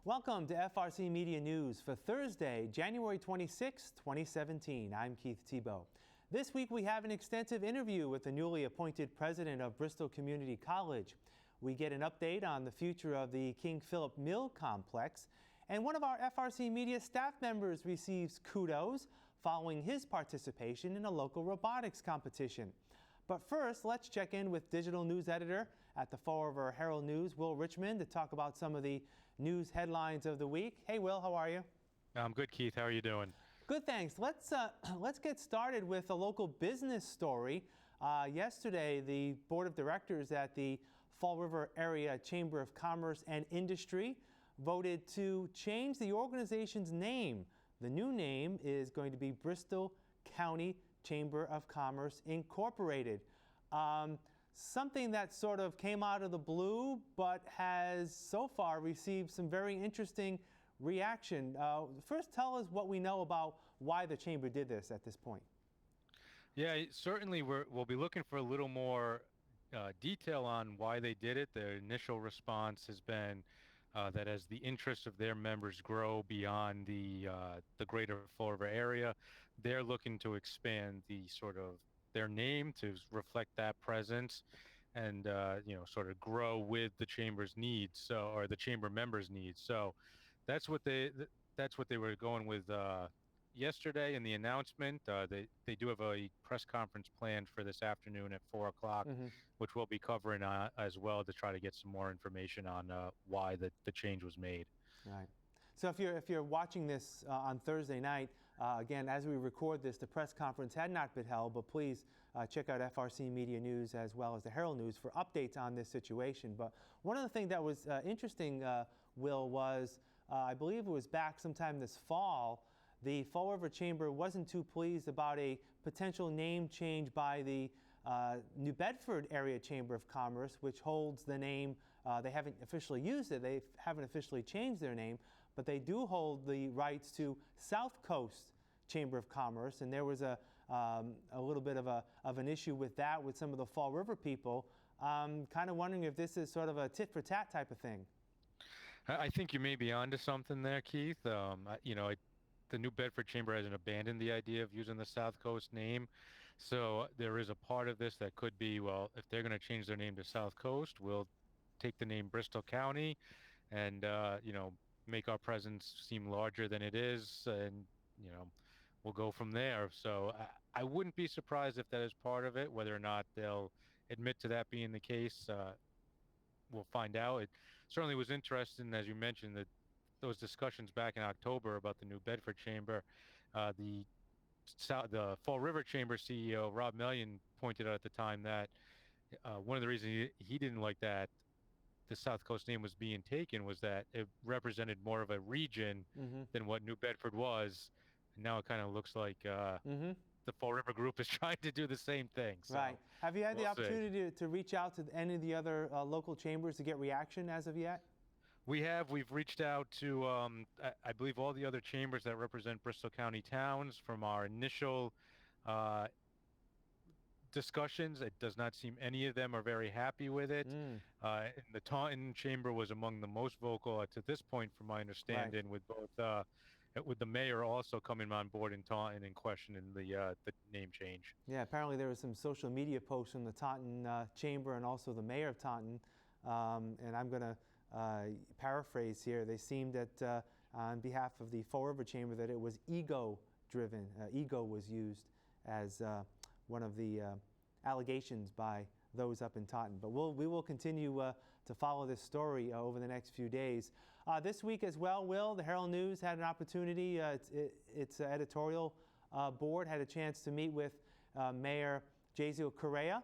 Welcome to FRC Media News for Thursday, January 26, 2017. I'm Keith Tebow. This week we have an extensive interview with the newly appointed president of Bristol Community College. We get an update on the future of the King Philip Mill complex, and one of our FRC Media staff members receives kudos following his participation in a local robotics competition. But first, let's check in with digital news editor at the Fall River Herald-News, Will Richmond, to talk about some of the news headlines of the week. Hey, Will, how are you? I'm good, Keith. How are you doing? Good, thanks. Let's get started with a local business story. Yesterday, the board of directors at the Fall River Area Chamber of Commerce and Industry voted to change the organization's name. The new name is going to be Bristol County Chamber of Commerce Incorporated. Something that sort of came out of the blue, but has so far received some very interesting reaction. First, tell us what we know about why the chamber did this at this point. Yeah, certainly we'll be looking for a little more detail on why they did it. Their initial response has been that as the interests of their members grow beyond the greater Fall River area, they're looking to expand their name to reflect that presence, and sort of grow with the chamber's needs, or the chamber members' needs. So that's what they were going with yesterday in the announcement. They do have a press conference planned for this afternoon at 4 o'clock, which we'll be covering as well, to try to get some more information on why the change was made. Right. So if you're watching this on Thursday night, again, as we record this, the press conference had not been held, but please check out FRC Media News as well as the Herald News for updates on this situation. But one of the things that was interesting, Will, was I believe it was back sometime this fall, the Fall River Chamber wasn't too pleased about a potential name change by the New Bedford Area Chamber of Commerce, which holds the name. They haven't officially used it. They haven't officially changed their name, but they do hold the rights to South Coast Chamber of Commerce. And there was a little bit of an issue with that with some of the Fall River people. Kind of wondering if this is sort of a tit for tat type of thing. I think you may be onto something there, Keith. The New Bedford Chamber hasn't abandoned the idea of using the South Coast name. So there is a part of this that could be, well, if they're going to change their name to South Coast, we'll take the name Bristol County and, make our presence seem larger than it is. And, we'll go from there. So I wouldn't be surprised if that is part of it. Whether or not they'll admit to that being the case, we'll find out. It certainly was interesting, as you mentioned, that those discussions back in October about the New Bedford Chamber. The Fall River Chamber CEO, Rob Mellion, pointed out at the time that one of the reasons he didn't like that the South Coast name was being taken was that it represented more of a region than what New Bedford was. And now it kind of looks like the Fall River group is trying to do the same thing. So right. Have you had the opportunity to reach out to any of the other local chambers to get reaction as of yet? We've reached out to, I believe, all the other chambers that represent Bristol County towns. From our initial discussions, it does not seem any of them are very happy with it. The Taunton Chamber was among the most vocal to this point, from my understanding, with both with the mayor also coming on board in Taunton and questioning the name change. Yeah, apparently there was some social media posts from the Taunton Chamber and also the mayor of Taunton, and I'm going to paraphrase here. They seemed that on behalf of the Fall River Chamber that it was ego-driven. Ego was used as one of the allegations by those up in Taunton. But we will continue to follow this story over the next few days. This week as well, Will, the Herald News had an opportunity. Its editorial board had a chance to meet with Mayor Jaziel Correa,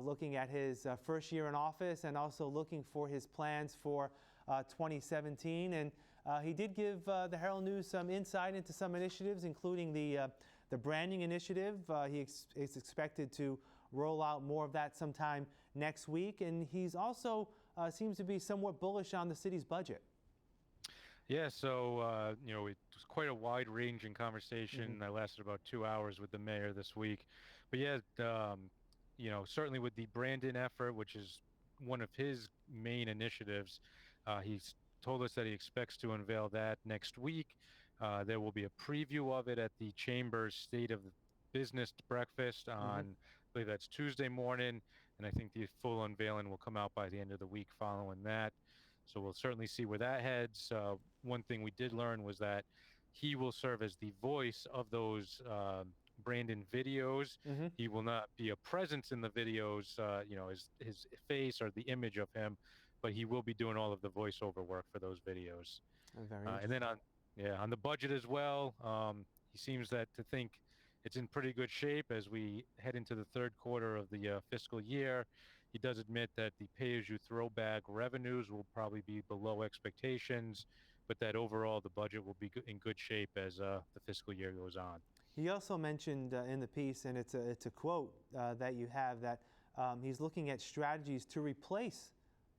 looking at his first year in office and also looking for his plans for 2017. And he did give the Herald News some insight into some initiatives, including the branding initiative. He is expected to roll out more of that sometime next week. And he's also seems to be somewhat bullish on the city's budget. Yeah, so, it was quite a wide-ranging conversation that lasted about 2 hours with the mayor this week. But yeah, certainly with the Brandon effort, which is one of his main initiatives, he's told us that he expects to unveil that next week. There will be a preview of it at the Chamber's State of Business breakfast on, Hmm. I believe that's Tuesday morning, and I think the full unveiling will come out by the end of the week following that. So we'll certainly see where that heads. One thing we did learn was that he will serve as the voice of those Brandon videos. Hmm. He will not be a presence in the videos, his face or the image of him, but he will be doing all of the voiceover work for those videos. Very And then interesting. on the budget as well, he seems to think it's in pretty good shape as we head into the third quarter of the fiscal year. He does admit that the pay-as-you-throw bag revenues will probably be below expectations, but that overall the budget will be in good shape as the fiscal year goes on. He also mentioned in the piece, and it's a quote that you have, that he's looking at strategies to replace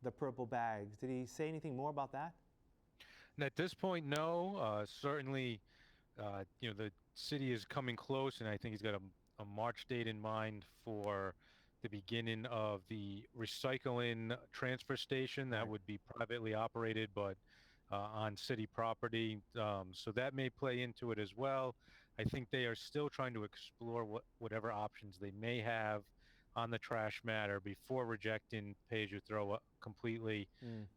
the purple bags. Did he say anything more about that? And at this point, no. Certainly, the city is coming close, and I think he's got a March date in mind for the beginning of the recycling transfer station that Right. would be privately operated, but on city property. So that may play into it as well. I think they are still trying to explore whatever options they may have on the trash matter before rejecting pay-as-you-throw completely. Mm,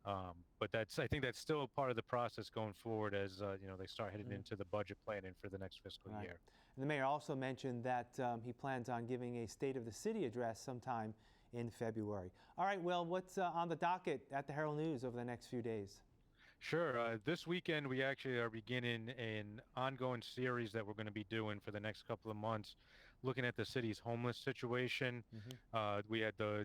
But I think that's still part of the process going forward as they start heading mm, into the budget planning for the next fiscal right. year. And the mayor also mentioned that he plans on giving a State of the City address sometime in February. All right, Will, what's on the docket at the Herald News over the next few days? Sure. This weekend, we actually are beginning an ongoing series that we're going to be doing for the next couple of months, looking at the city's homeless situation. Hmm. We had the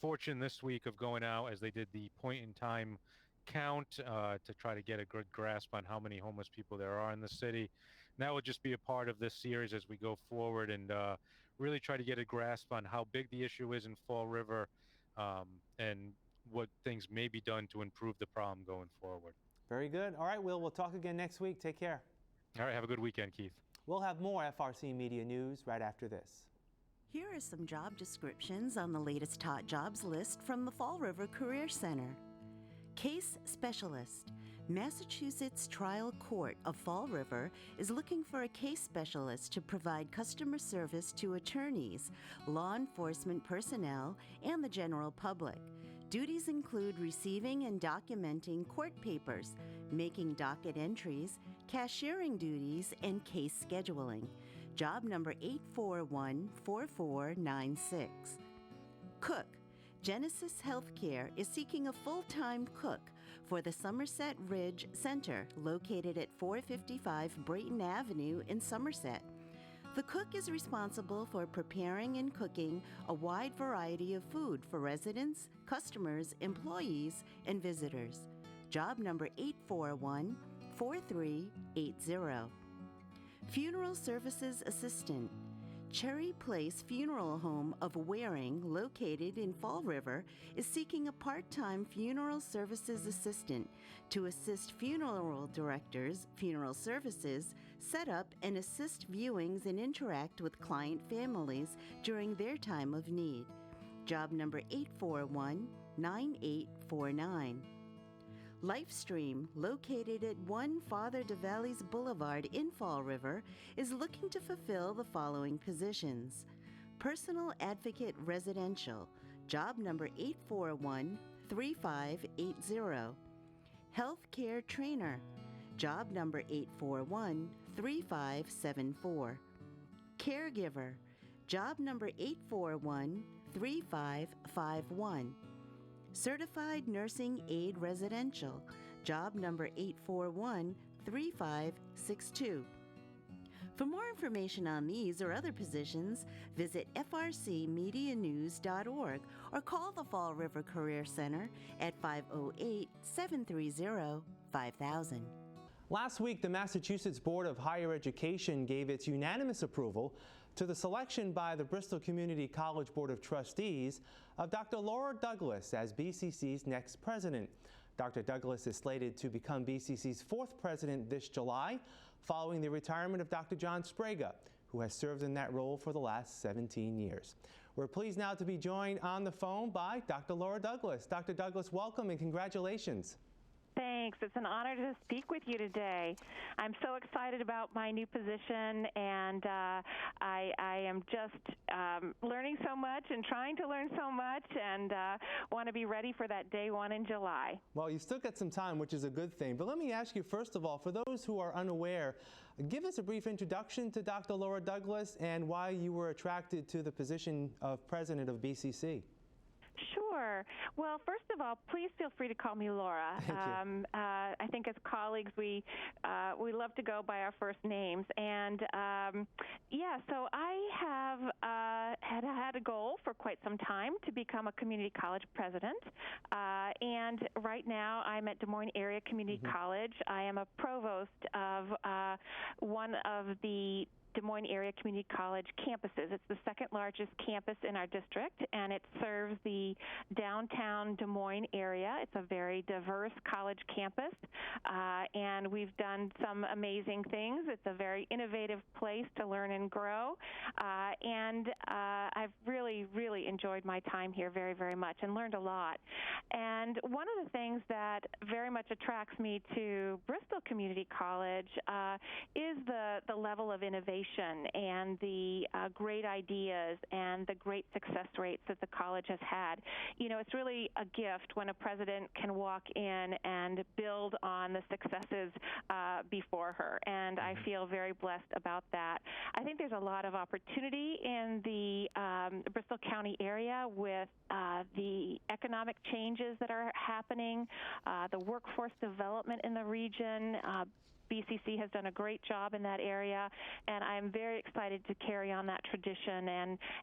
fortune this week of going out as they did the point in time count to try to get a good grasp on how many homeless people there are in the city. And that will just be a part of this series as we go forward and really try to get a grasp on how big the issue is in Fall River and what things may be done to improve the problem going forward. Very good. All right, Will, we'll talk again next week. Take care. All right, have a good weekend, Keith. We'll have more FRC Media News right after this. Here are some job descriptions on the latest hot jobs list from the Fall River Career Center. Case Specialist. Massachusetts Trial Court of Fall River is looking for a case specialist to provide customer service to attorneys, law enforcement personnel, and the general public. Duties include receiving and documenting court papers, making docket entries, cashiering duties, and case scheduling. Job number 8414496. Cook. Genesis Healthcare is seeking a full-time cook for the Somerset Ridge Center, located at 455 Brayton Avenue in Somerset. The cook is responsible for preparing and cooking a wide variety of food for residents, customers, employees, and visitors. Job number 8414380. Funeral Services Assistant. Cherry Place Funeral Home of Waring, located in Fall River, is seeking a part-time funeral services assistant to assist funeral directors, funeral services, set up and assist viewings and interact with client families during their time of need. Job number 8419849. Lifestream, located at 1 Father de Valleys Boulevard in Fall River, is looking to fulfill the following positions. Personal Advocate Residential, job number 8413580. Healthcare Trainer, job number 8413574. Caregiver, job number 8413551. Certified Nursing Aide Residential, job number 8413562. For more information on these or other positions, visit FRCmedianews.org or call the Fall River Career Center at 508-730-5000. Last week, the Massachusetts Board of Higher Education gave its unanimous approval to the selection by the Bristol Community College Board of Trustees of Dr. Laura Douglas as BCC's next president. Dr. Douglas is slated to become BCC's fourth president this July, following the retirement of Dr. John Sprague, who has served in that role for the last 17 years. We're pleased now to be joined on the phone by Dr. Laura Douglas. Dr. Douglas, welcome and congratulations. Thanks. It's an honor to speak with you today. I'm so excited about my new position, and I am just learning so much and trying to learn so much, and want to be ready for that day one in July. Well, you still got some time, which is a good thing. But let me ask you, first of all, for those who are unaware, give us a brief introduction to Dr. Laura Douglas and why you were attracted to the position of president of BCC. Sure. Well, first of all, please feel free to call me Laura. Thank you. I think as colleagues, we love to go by our first names. And yeah, so I have had a goal for quite some time to become a community college president. And right now, I'm at Des Moines Area Community College. I am a provost of one of the Des Moines Area Community College campuses. It's the second largest campus in our district, and it serves the downtown Des Moines area. It's a very diverse college campus, and we've done some amazing things. It's a very innovative place to learn and grow, and I've really, really enjoyed my time here very, very much and learned a lot. And one of the things that very much attracts me to Bristol Community College is the level of innovation and the great ideas and the great success rates that the college has had. You know, it's really a gift when a president can walk in and build on the successes before her, and I feel very blessed about that. I think there's a lot of opportunity in the Bristol County area with the economic changes that are happening, the workforce development in the region. BCC has done a great job in that area, and I'm very excited to carry on that tradition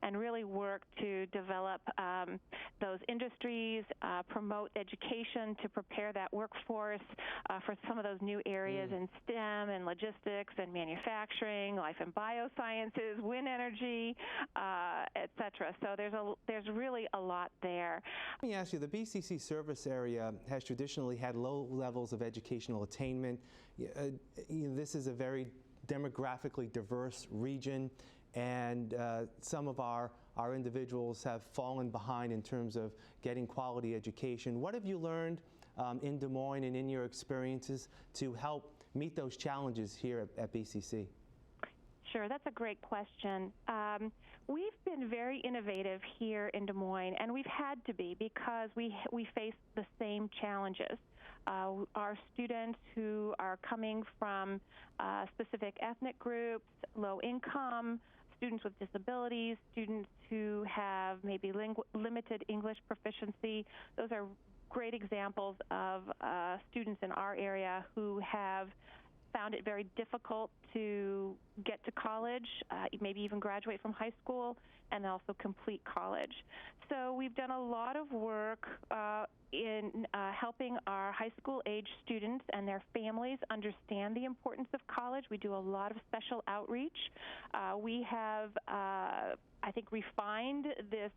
and really work to develop those industries, promote education to prepare that workforce for some of those new areas in STEM and logistics and manufacturing, life and biosciences, wind energy, et cetera. So there's really a lot there. Let me ask you, the BCC service area has traditionally had low levels of educational attainment. This is a very demographically diverse region, and some of our individuals have fallen behind in terms of getting quality education. What have you learned in Des Moines and in your experiences to help meet those challenges here at BCC? Sure, that's a great question. We've been very innovative here in Des Moines, and we've had to be because we face the same challenges. Our students who are coming from specific ethnic groups, low income, students with disabilities, students who have maybe limited English proficiency, those are great examples of students in our area who have found it very difficult to get to college, maybe even graduate from high school, and also complete college. So we've done a lot of work in helping our high school age students and their families understand the importance of college. We do a lot of special outreach. We have, I think, refined this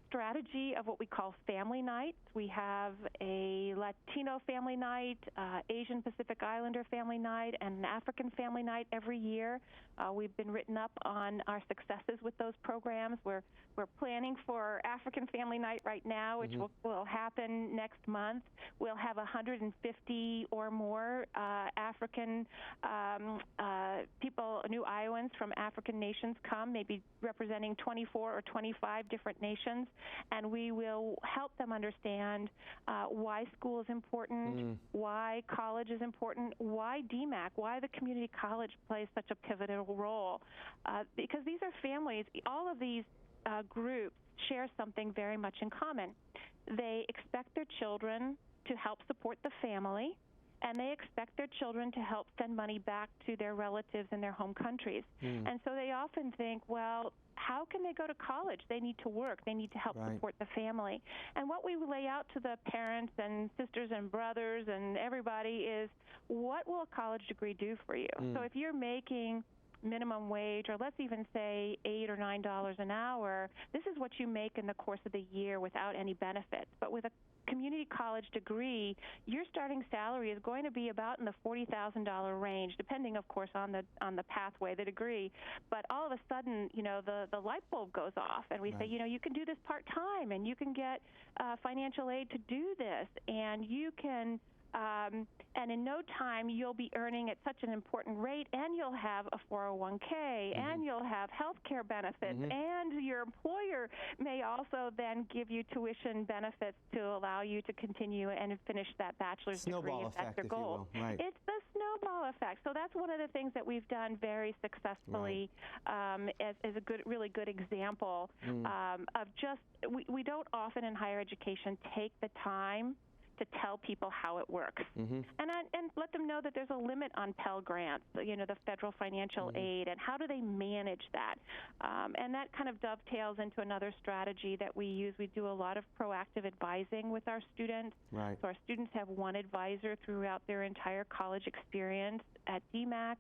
strategy of what we call family nights. We have a Latino family night, Asian Pacific Islander family night, and an African family night every year. We've been written up on our successes with those programs. We're planning for African family night right now, which will happen next month. We'll have 150 or more African people, new Iowans from African nations come, maybe representing 24 or 25 different nations, and we will help them understand why school is important, why college is important, why DMAC, why the community college plays such a pivotal role. Because these are families, all of these groups share something very much in common. They expect their children to help support the family, and they expect their children to help send money back to their relatives in their home countries. And so they often think, well, how can they go to college? They need to work. They need to help support the family. And what we lay out to the parents and sisters and brothers and everybody is, what will a college degree do for you? So if you're making minimum wage, or let's even say $8 or $9 an hour, this is what you make in the course of the year without any benefits. But with a community college degree, your starting salary is going to be about in the $40,000 range, depending, of course, on the pathway, the degree. But all of a sudden, the light bulb goes off, and we say, you can do this part time, and you can get financial aid to do this, and you can. And in no time, you'll be earning at such an important rate, and you'll have a 401k, and you'll have health care benefits, and your employer may also then give you tuition benefits to allow you to continue and finish that bachelor's degree if that's your goal. Right. It's the snowball effect. So that's one of the things that we've done very successfully as a really good example of just, we don't often in higher education take the time to tell people how it works, and let them know that there's a limit on Pell Grants, the federal financial aid, and how do they manage that. And that kind of dovetails into another strategy that we use. We do a lot of proactive advising with our students. Right. So our students have one advisor throughout their entire college experience at DMAC,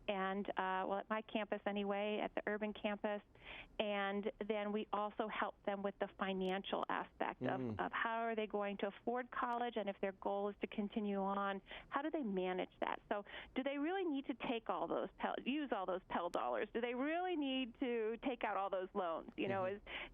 and at my campus anyway, at the urban campus. And then we also help them with the financial aspect of how are they going to afford college, and if their goal is to continue on, how do they manage that? So do they really need to take all those use all those Pell dollars? Do they really need to take out all those loans?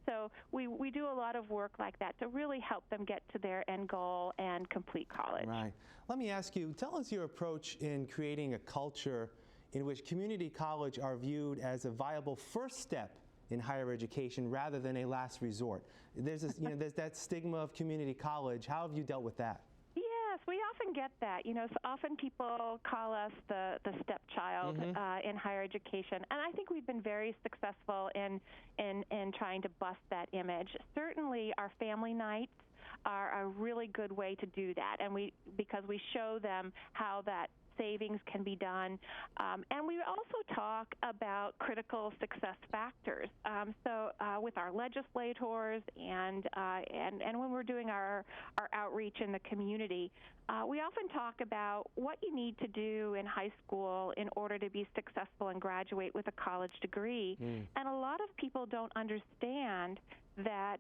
So we do a lot of work like that to really help them get to their end goal and complete college. Right. Let me ask you, tell us your approach in creating a culture in which community college are viewed as a viable first step in higher education rather than a last resort. There's there's that stigma of community college. How have you dealt with that? Yes, we often get that. So often people call us the stepchild in higher education, and I think we've been very successful in trying to bust that image. Certainly, our family nights are a really good way to do that, and because we show them how that savings can be done, and we also talk about critical success factors. So with our legislators and when we're doing our outreach in the community, we often talk about what you need to do in high school in order to be successful and graduate with a college degree. And a lot of people don't understand that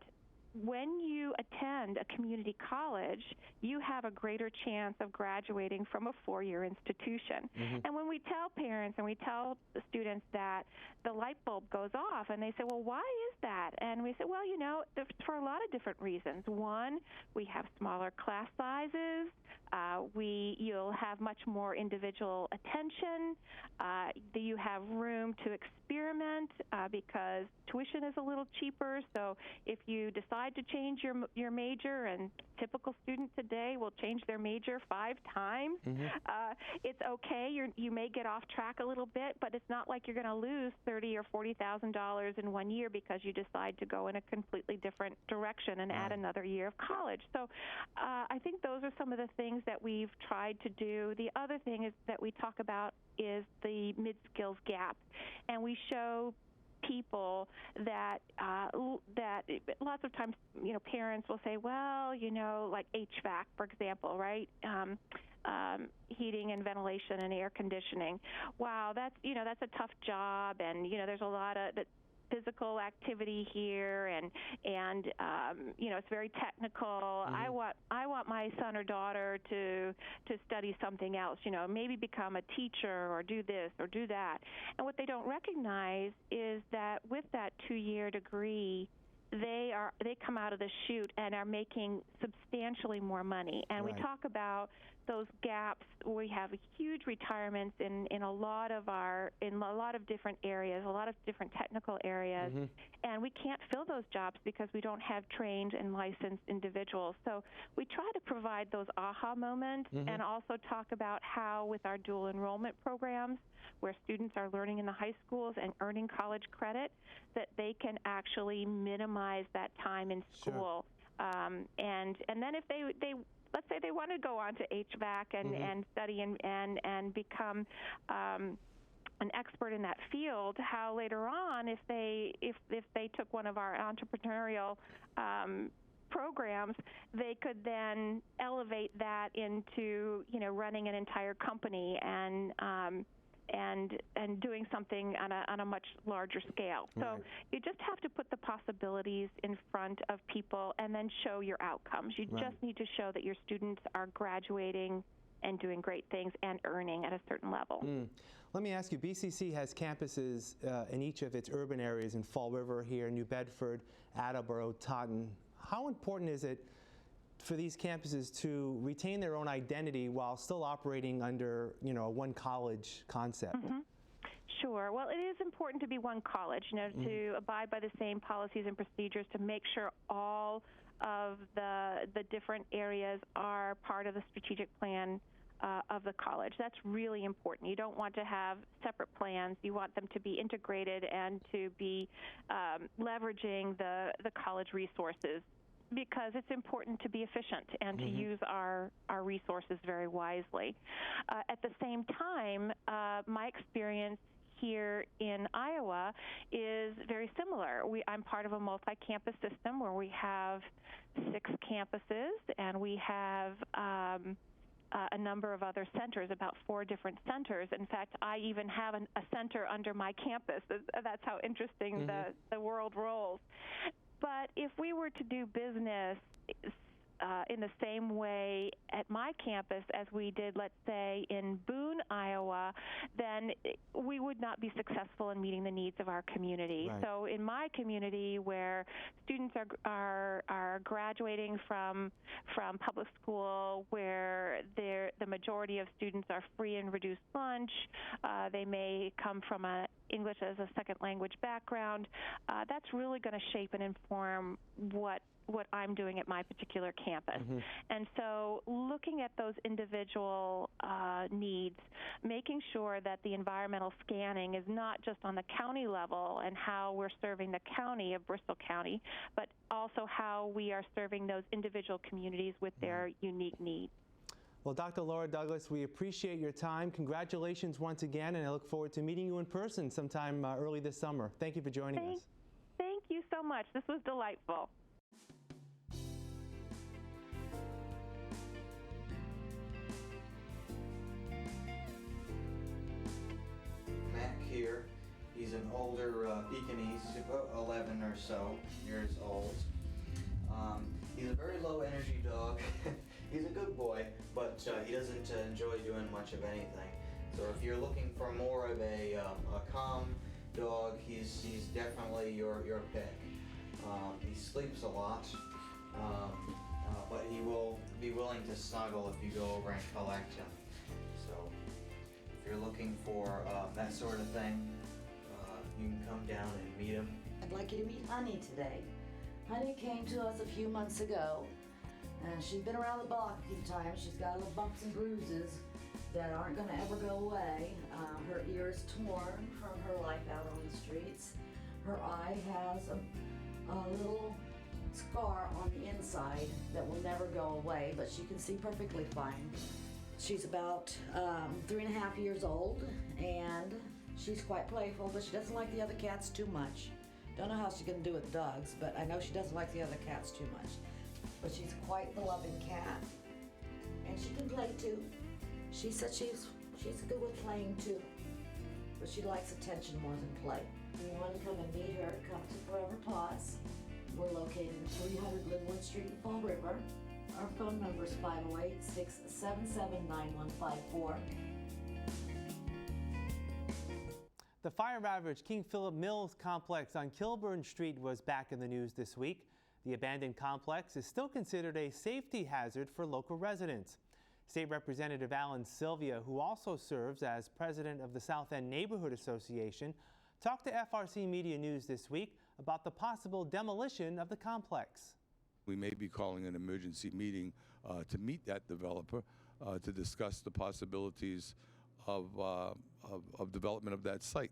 when you attend a community college, you have a greater chance of graduating from a four-year institution. And when we tell parents and we tell the students that, the light bulb goes off, and they say, well, why is that? And we say, well, for a lot of different reasons. One, we have smaller class sizes. You'll have much more individual attention. You have room to experiment because tuition is a little cheaper. So if you decide to change your major, and typical student today will change their major 5 times, it's okay. You may get off track a little bit, but it's not like you're going to lose $30,000 or $40,000 in 1 year because you decide to go in a completely different direction and add another year of college. So I think those are some of the things that we've tried to do. The other thing is that we talk about is the mid-skills gap, and we show people that lots of times parents will say, well, like HVAC, for example, right? Heating and ventilation and air conditioning. Wow, that's a tough job, and there's a lot of physical activity here, and it's very technical. I want my son or daughter to study something else, maybe become a teacher or do this or do that. And what they don't recognize is that with that 2-year degree, they come out of the chute and are making substantially more money. And we talk about those gaps. We have huge retirements in a lot of different areas, a lot of different technical areas, and we can't fill those jobs because we don't have trained and licensed individuals. So we try to provide those aha moments and also talk about how with our dual enrollment programs, where students are learning in the high schools and earning college credit, that they can actually minimize that time in school. And then if they let's say they want to go on to HVAC and study and become an expert in that field, how later on, if they took one of our entrepreneurial programs, they could then elevate that into running an entire company and and doing something on a much larger scale. So Right. you just have to put the possibilities in front of people and then show your outcomes. You Right. just need to show that your students are graduating and doing great things and earning at a certain level. Let me ask you, BCC has campuses in each of its urban areas in Fall River here, New Bedford, Attleboro, Taunton. How important is it for these campuses to retain their own identity while still operating under, a one college concept? Sure. Well, it is important to be one college, to abide by the same policies and procedures to make sure all of the different areas are part of the strategic plan of the college. That's really important. You don't want to have separate plans. You want them to be integrated and to be leveraging the college resources, because it's important to be efficient and to use our resources very wisely. At the same time, my experience here in Iowa is very similar. I'm part of a multi-campus system where we have 6 campuses, and we have a number of other centers, about 4 different centers. In fact, I even have a center under my campus. That's how interesting the world rolls. But if we were to do business in the same way at my campus as we did, let's say, in Boone, Iowa, then we would not be successful in meeting the needs of our community. Right. So in my community, where students are graduating from public school, where the majority of students are free and reduced lunch, they may come from a English as a second language background, that's really going to shape and inform what I'm doing at my particular campus. And so looking at those individual needs, making sure that the environmental scanning is not just on the county level and how we're serving the county of Bristol County, but also how we are serving those individual communities with their unique needs. Well, Dr. Laura Douglas, we appreciate your time. Congratulations once again, and I look forward to meeting you in person sometime early this summer. Thank you for joining us. Thank you so much. This was delightful. Mac here. He's an older Pekingese, about 11 or so years old. He's a very low energy dog. He's a good boy, but he doesn't enjoy doing much of anything. So if you're looking for more of a calm dog, he's definitely your pick. He sleeps a lot, but he will be willing to snuggle if you go over and collect him. So if you're looking for that sort of thing, you can come down and meet him. I'd like you to meet Honey today. Honey came to us a few months ago. She's been around the block a few times. She's got little bumps and bruises that aren't going to ever go away. Her ear is torn from her life out on the streets. Her eye has a little scar on the inside that will never go away, but she can see perfectly fine. She's about 3.5 years old, and she's quite playful, but she doesn't like the other cats too much. Don't know how she's going to do with dogs, but I know she doesn't like the other cats too much. But she's quite the loving cat, and she can play too. She said she's good with playing too, but she likes attention more than play. If you want to come and meet her, come to Forever Paws. We're located at 300 Linwood Street in Fall River. Our phone number is 508-677-9154. The fire-ravaged King Philip Mills complex on Kilburn Street was back in the news this week. The abandoned complex is still considered a safety hazard for local residents. State Representative Alan Sylvia, who also serves as president of the South End Neighborhood Association, talked to FRC Media News this week about the possible demolition of the complex. We may be calling an emergency meeting to meet that developer to discuss the possibilities of development of that site.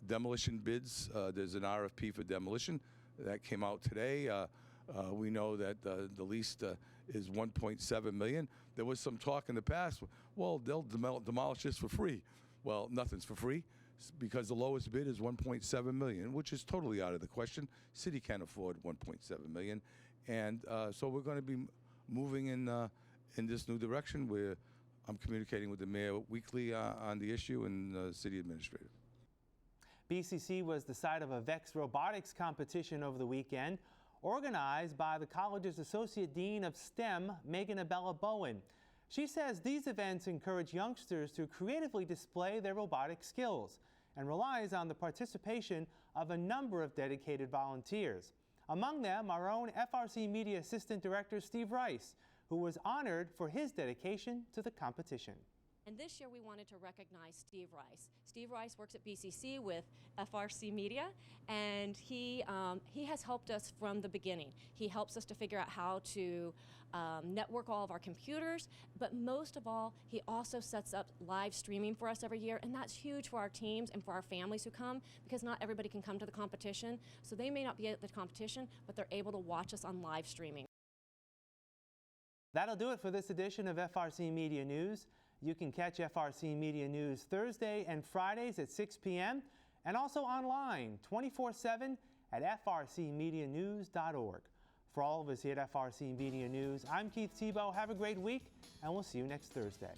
Demolition bids, there's an RFP for demolition that came out today. We know that the lease is $1.7 million. There was some talk in the past, well, they'll demolish this for free. Well, nothing's for free because the lowest bid is $1.7 million, which is totally out of the question. City can't afford $1.7 million. And so we're going to be moving in this new direction. We're I'm communicating with the mayor weekly on the issue and the city administrator. BCC was the site of a VEX robotics competition over the weekend, organized by the college's Associate Dean of STEM, Megan Abella Bowen. She says these events encourage youngsters to creatively display their robotic skills and relies on the participation of a number of dedicated volunteers. Among them, our own FRC Media Assistant Director Steve Rice, who was honored for his dedication to the competition. And this year we wanted to recognize Steve Rice. Steve Rice works at BCC with FRCmedia, and he has helped us from the beginning. He helps us to figure out how to network all of our computers, but most of all, he also sets up live streaming for us every year, and that's huge for our teams and for our families who come, because not everybody can come to the competition, so they may not be at the competition, but they're able to watch us on live streaming. That'll do it for this edition of FRC Media News. You can catch FRC Media News Thursday and Fridays at 6 p.m. and also online 24/7 at frcmedianews.org. For all of us here at FRC Media News, I'm Keith Tebow. Have a great week, and we'll see you next Thursday.